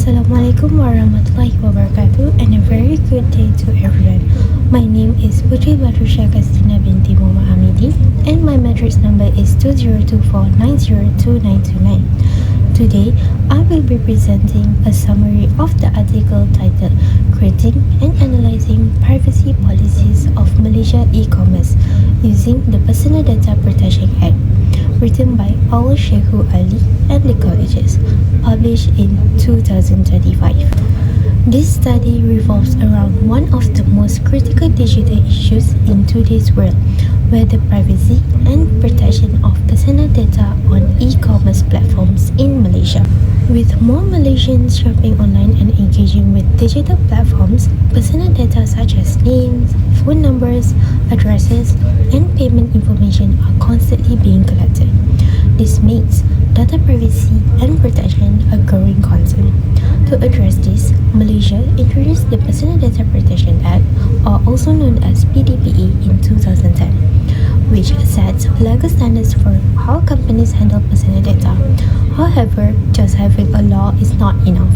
Assalamualaikum warahmatullahi wabarakatuh, and a very good day to everyone. My name is Batrisyia Qasdina binti HAMIDI, and my matrix number is 2024902929. Today, I will be presenting a summary of the article titled Creating and Analyzing Privacy Policies of Malaysia E-Commerce Using the Personal Data Protection Act, written by Al Sheikhu Ali and the colleges, published in 2025. This study revolves around one of the most critical digital issues in today's world, where the privacy and protection of personal data on e-commerce platforms in Malaysia. With more Malaysians shopping online and engaging with digital platforms, personal data such as names, phone numbers, addresses, and payment information are constantly being collected. This makes data privacy and protection a growing concern. To address this, Malaysia introduced the Personal Data Protection Act, or also known as Pdpa, in 2010, which sets legal standards for how companies handle personal data. However, just having a law is not enough.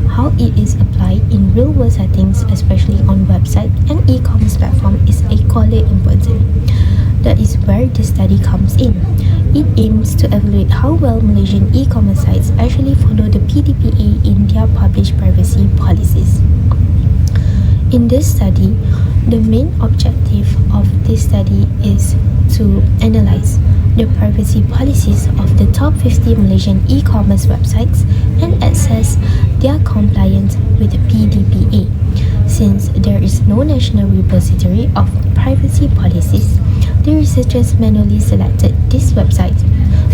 How it is applied in real-world settings, especially on website and e-commerce platform, is equally important. That is where the study comes in. It aims to evaluate how well Malaysian e-commerce sites actually follow the Pdpa in their published privacy policies. In this study, the main objective of this study is to analyze the privacy policies of the top 50 Malaysian e-commerce websites and assess their compliance with the Pdpa. Since there is no national repository of privacy policies, the researchers manually selected these websites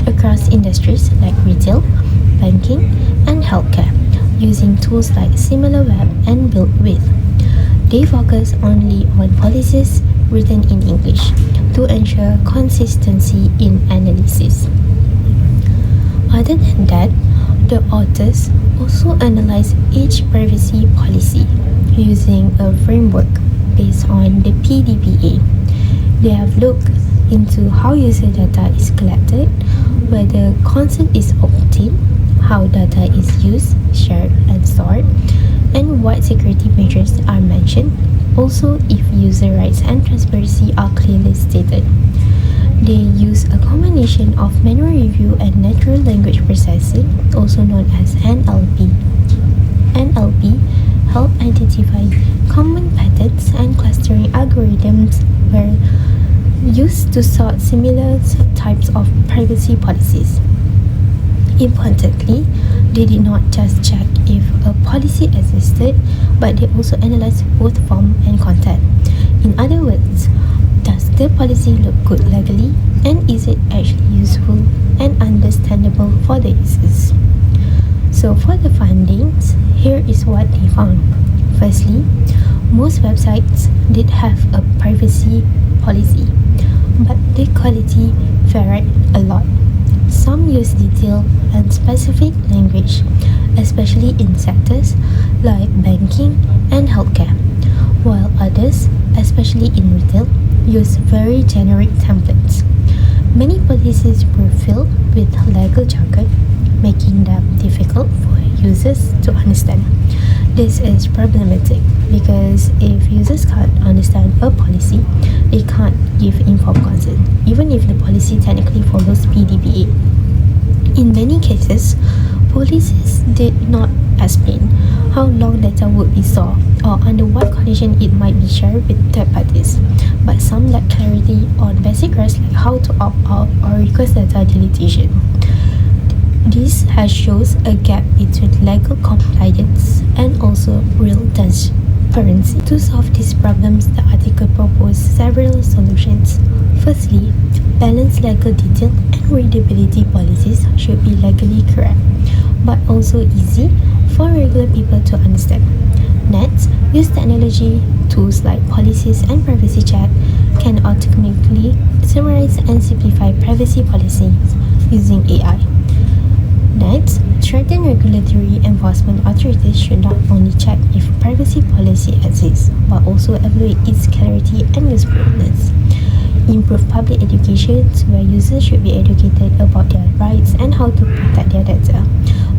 across industries like retail, banking, and healthcare, using tools like SimilarWeb and BuiltWith. They focus only on policies written in English to ensure consistency in analysis. Other than that, the authors also analyze each privacy policy using a framework based on the Pdpa. They have looked into how user data is collected, whether consent is obtained, how data is used, shared, and stored, and what security measures are mentioned, also if user rights and transparency are clearly stated. They use a combination of manual review and natural language processing, also known as NLP. NLP help identify common patterns, and clustering algorithms were used to sort similar types of privacy policies. Importantly, they did not just check if a policy existed, but they also analyzed both form and content. In other words, does the policy look good legally, and is it actually useful and understandable for the users? So for the findings, here is what they found. Firstly, most websites did have a privacy policy, but the quality varied a lot. Some use detailed and specific language, especially in sectors like banking and healthcare, while others, especially in retail, use very generic templates. Many policies were filled with legal jargon, making them difficult for users to understand. This is problematic because if users can't understand a policy, they can't give informed consent, even if the policy technically follows Pdpa. In many cases, policies did not explain how long data would be stored or under what condition it might be shared with third parties, but some lack clarity on basic rights like how to opt out or request data deletion. This has shows a gap between legal compliance and also real transparency. To solve these problems, the article proposed several solutions. Firstly, balanced legal detail and readability policies should be legally correct, but also easy for regular people to understand. Next, use technology tools like policies and privacy chat can automatically summarize and simplify privacy policies using AI. Next, strengthen regulatory enforcement authorities should not only check if privacy policy exists, but also evaluate its clarity and usefulness. Improve public education where users should be educated about their rights and how to protect their data.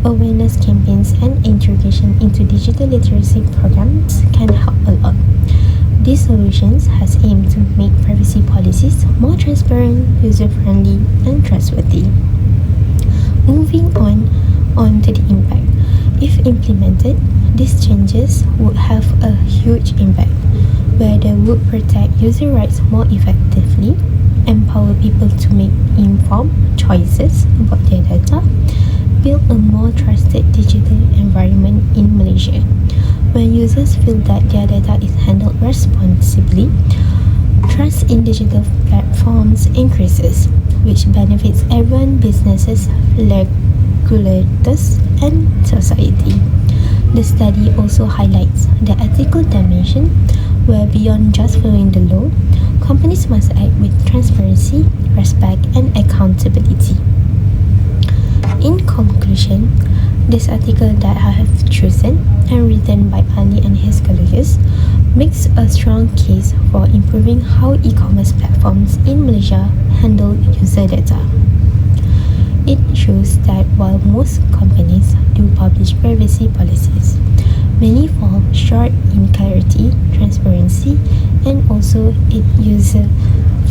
awareness campaigns and integration into digital literacy programs can help a lot. These solutions has aimed to make privacy policies more transparent, user-friendly, and trustworthy. Moving on to the impact. If implemented, these changes would have a huge impact, where they would protect user rights more effectively, empower people to make informed choices about their data, build a more trusted digital environment in Malaysia. When users feel that their data is handled responsibly, trust in digital platforms increases, which benefits everyone, businesses, regulators, and society. The study also highlights the ethical dimension, where beyond just following the law, companies must act with transparency, respect, and accountability. In conclusion, this article that I have chosen and written by Ali and his colleagues makes a strong case for improving how e-commerce platforms in Malaysia handle user data. It shows that while most companies do publish privacy policies, many fall short in clarity, transparency, and also in user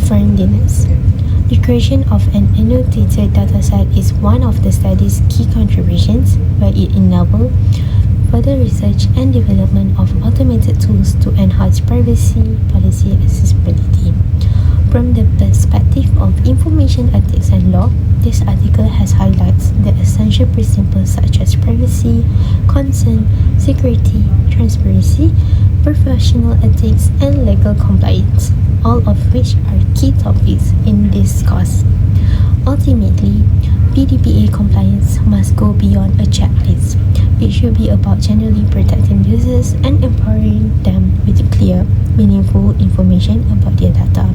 friendliness. The creation of an annotated dataset is one of the study's key contributions, where it enables further research and development of automated tools to enhance privacy policy accessibility. From the perspective of information ethics and law, this article has highlights the essential principles such as privacy, consent, security, transparency, professional ethics, and legal compliance, all of which are key topics in this course. Ultimately, Pdpa compliance must go beyond a checklist. It should be about generally protecting users and empowering them with clear, meaningful information about their data.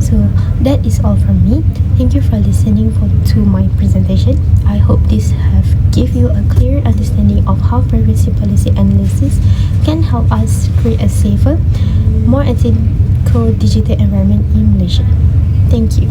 So that is all from me. Thank you for listening to my presentation. I hope this have give you a clear understanding of how privacy policy analysis can help us create a safer, more ethical digital environment in Malaysia. Thank you.